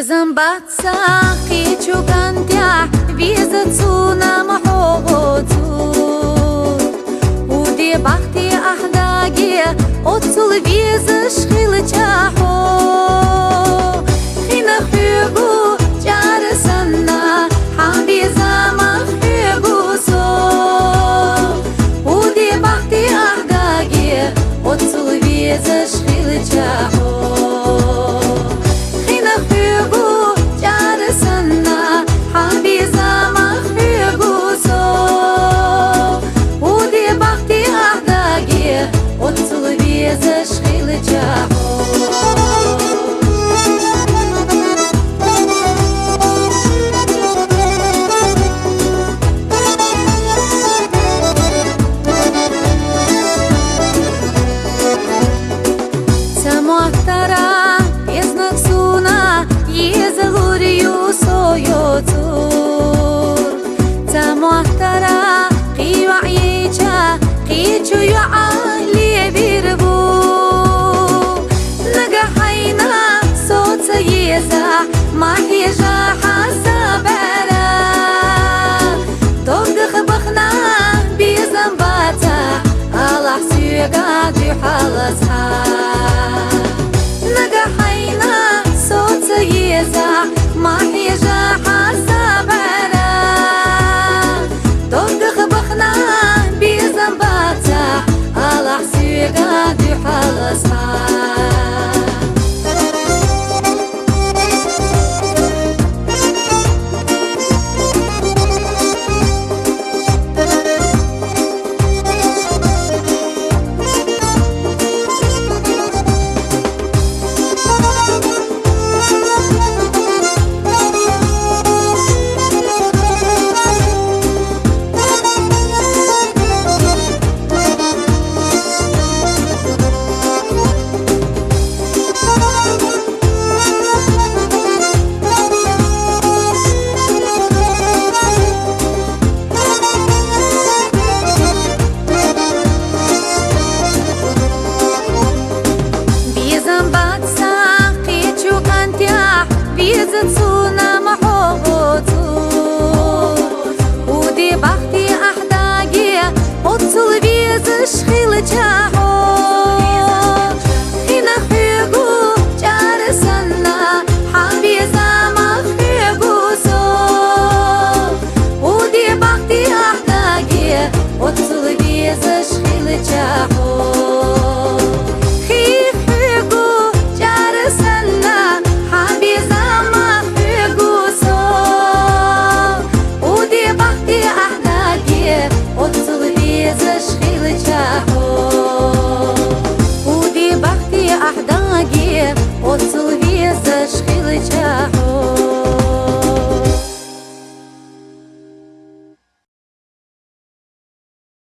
Zambatsa qichukantia vizatsuna mahogotu Udi bakhti ahdagi otsul vizash khilchaho Khina khugu jarasanna hambiza makhhugu so Udi bakhti ahdagi otsul vizash khilchaho ما هيجا حسابنا توقخ بخنا بزنباتا الله سيقا دي حالتها نقحينا صوت يزا ما هيجا حسابنا توقخ بخنا بزنباتا الله سيقا دي حالتها Vizatsuna mahogotu Udi bakhti ahdagi otsul vizash khilchaho Khina khugu jarasanna hambiza makhhugu so Udi bakhti ahdagi otsul vizash khilchaho